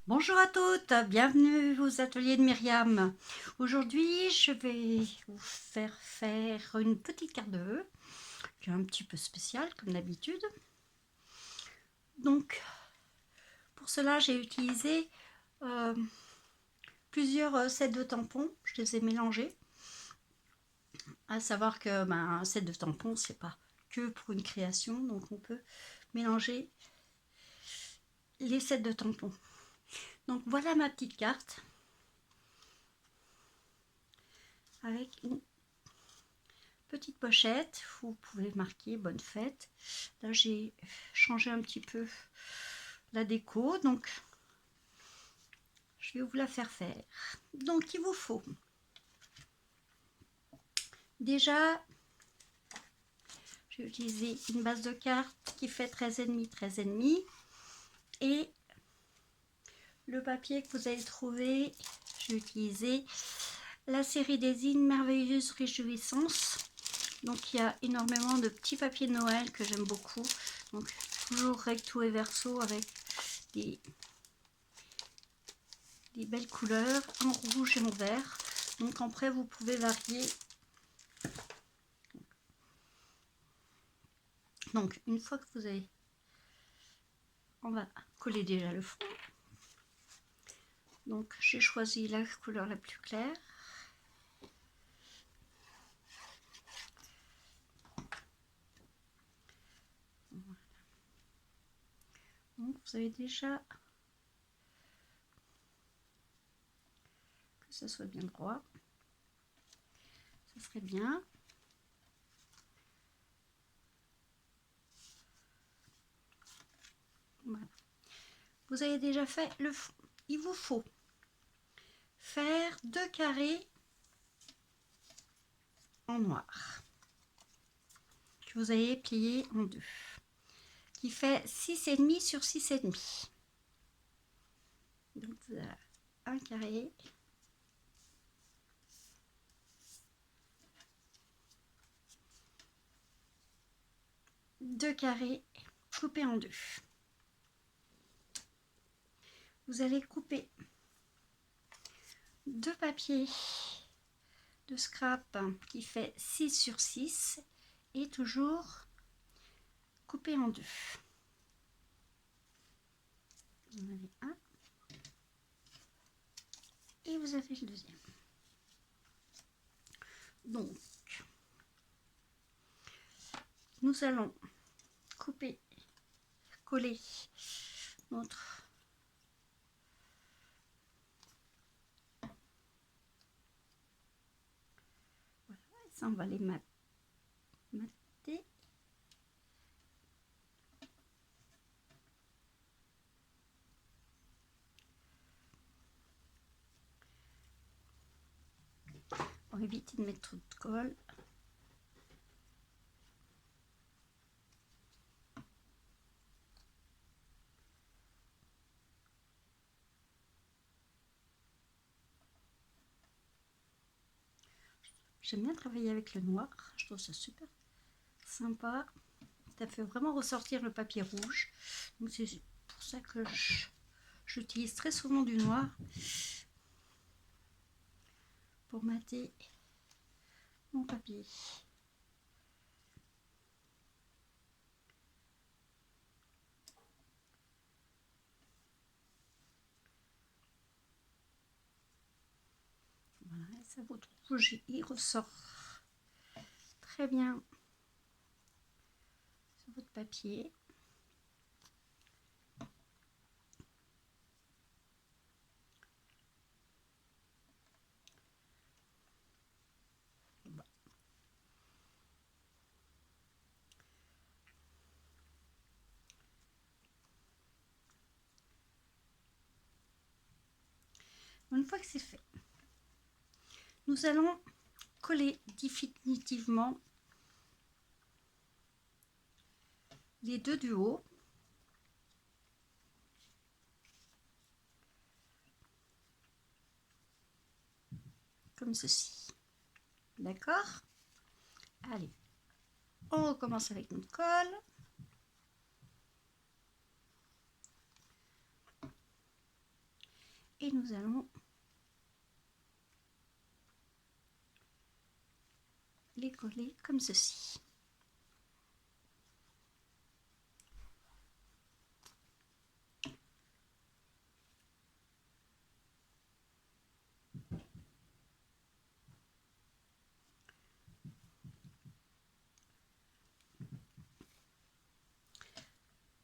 Bonjour à toutes, bienvenue aux ateliers de Myriam. Aujourd'hui, je vais vous faire une petite carte de vœux, qui est un petit peu spéciale comme d'habitude. Donc, pour cela, j'ai utilisé plusieurs sets de tampons, je les ai mélangés. À savoir que un set de tampons, c'est pas que pour une création, donc on peut mélanger les sets de tampons. Donc voilà ma petite carte avec une petite pochette, vous pouvez marquer bonne fête. Là j'ai changé un petit peu la déco, donc je vais vous la faire. Donc il vous faut déjà, j'ai utilisé une base de cartes qui fait 13,5 13,5 et le papier que vous allez trouver, j'ai utilisé la série des Une merveilleuse réjouissance. Donc il y a énormément de petits papiers de Noël que j'aime beaucoup, donc toujours recto et verso avec des belles couleurs en rouge et en vert. Donc après vous pouvez varier. Donc une fois que vous avez, on va coller déjà le fond. Donc j'ai choisi la couleur la plus claire. Voilà. Donc vous avez déjà que ça soit bien droit, ça serait bien. Voilà. Vous avez déjà fait le fond. Il vous faut faire 2 carrés en noir que vous allez plier en deux, qui fait 6,5 sur 6,5. Donc vous avez un carré, deux carrés coupés en deux. Vous allez couper deux papiers de scrap qui fait 6 sur 6 et toujours coupé en deux. Vous en avez un et vous avez le deuxième. Donc nous allons couper, coller notre ça, on va les mater. Pour éviter de mettre trop de colle. J'aime bien travailler avec le noir, je trouve ça super sympa. Ça fait vraiment ressortir le papier rouge. Donc c'est pour ça que j'utilise très souvent du noir pour mater mon papier. Voilà, ça votre rouge, il ressort très bien sur votre papier. Une fois que c'est fait, nous allons coller définitivement les deux du haut. Comme ceci. D'accord? Allez, on recommence avec notre colle. et nous allons les coller comme ceci.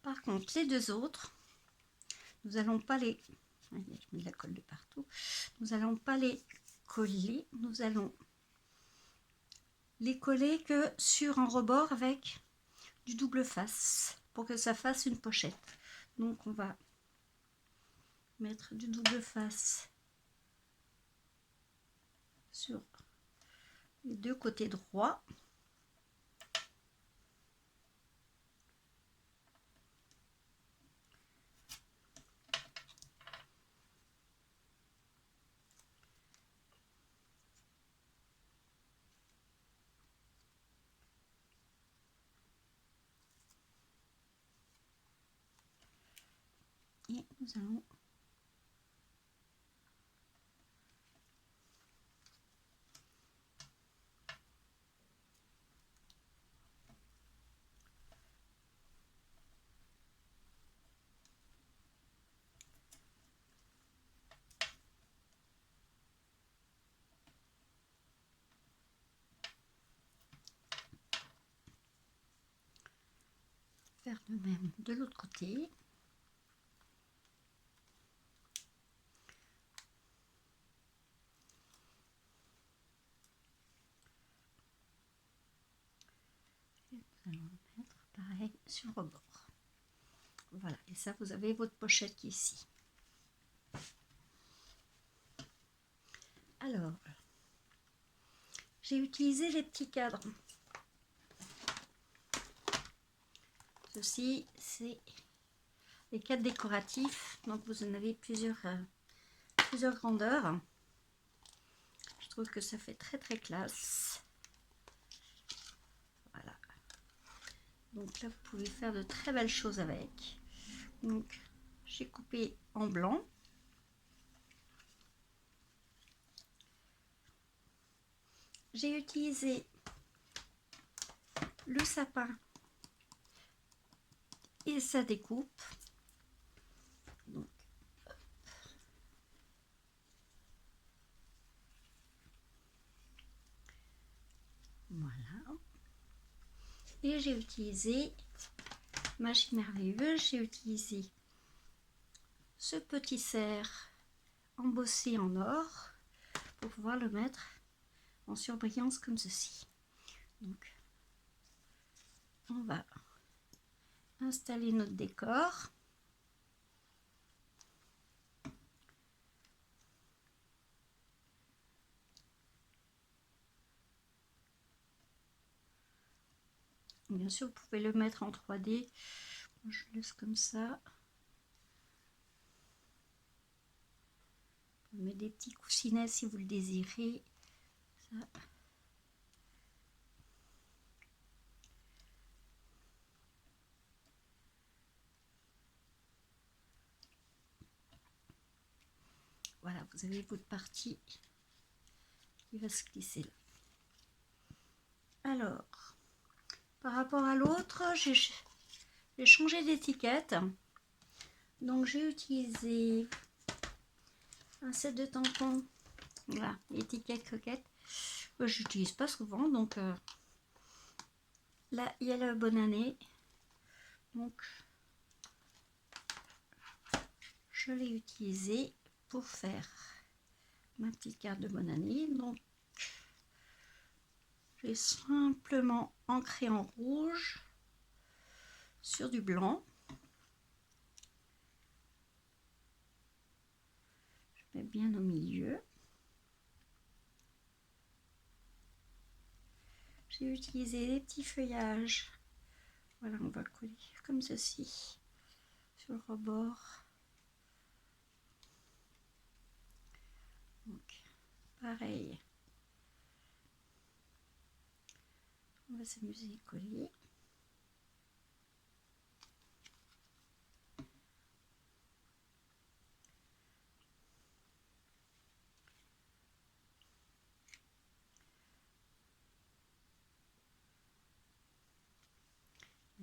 Par contre, les deux autres, nous n'allons pas les... Je mets de la colle de partout. Nous n'allons pas les coller. Nous allons les coller que sur un rebord avec du double face pour que ça fasse une pochette. Donc on va mettre du double face sur les deux côtés droits. Et nous allons faire de même de l'autre côté. Et nous allons le mettre pareil sur le rebord. Voilà, et ça vous avez votre pochette qui est ici. Alors, j'ai utilisé les petits cadres. Ceci, c'est les cadres décoratifs. Donc vous en avez plusieurs grandeurs. Je trouve que ça fait très très classe. Voilà. Donc là, vous pouvez faire de très belles choses avec. Donc, j'ai coupé en blanc. J'ai utilisé le sapin et sa découpe. Donc, voilà. Et j'ai utilisé Magie Merveilleuse. J'ai utilisé ce petit cerf embossé en or pour pouvoir le mettre en surbrillance comme ceci. Donc, on va installer notre décor. Bien sûr, vous pouvez le mettre en 3D. Je laisse comme ça. Vous mettez des petits coussinets si vous le désirez. Ça. Voilà, vous avez votre partie qui va se glisser là. Alors, par rapport à l'autre, j'ai changé d'étiquette. Donc j'ai utilisé un set de tampons. Voilà, étiquette coquette. J'utilise pas souvent, donc là il y a la bonne année. Donc je l'ai utilisé pour faire ma petite carte de bonne année. Donc j'ai simplement ancré en rouge sur du blanc. Je mets bien au milieu. J'ai utilisé des petits feuillages. Voilà, on va coller comme ceci sur le rebord. Donc, pareil. On va s'amuser à coller.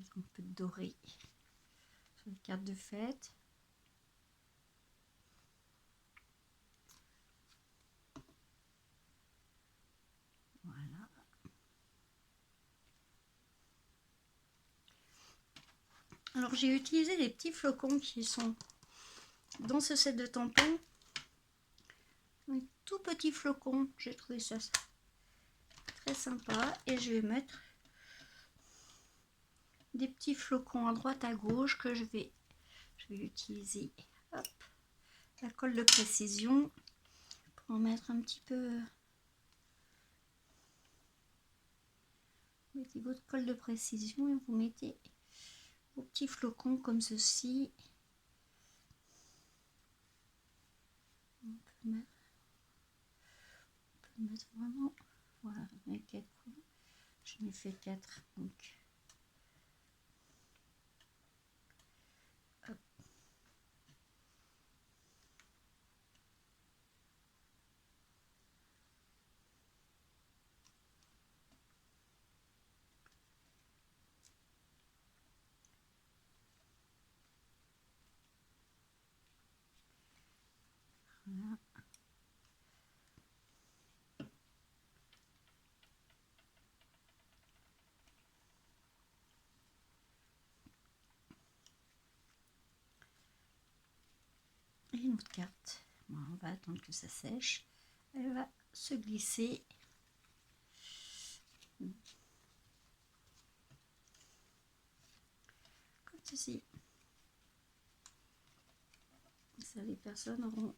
mettre un peu de doré sur les cartes de fête. Voilà. Alors j'ai utilisé les petits flocons qui sont dans ce set de tampons. Un tout petit flocon, j'ai trouvé ça très sympa. Et je vais mettre des petits flocons à droite à gauche que je vais utiliser, hop, la colle de précision pour en mettre un petit peu. Vous mettez votre colle de précision et vous mettez vos petits flocons comme ceci. On peut mettre vraiment, voilà, j'en ai fait 4, donc hop. Voilà. Et une autre carte. Bon, on va attendre que ça sèche. Elle va se glisser. Comme ceci. Ça, les personnes auront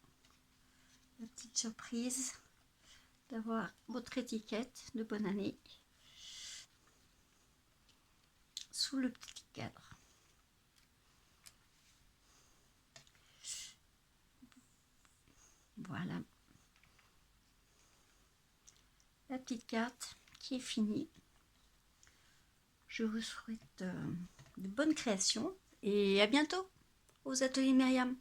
la petite surprise d'avoir votre étiquette de bonne année sous le petit cadre. Voilà. La petite carte qui est finie. Je vous souhaite de bonnes créations et à bientôt aux ateliers Myriam.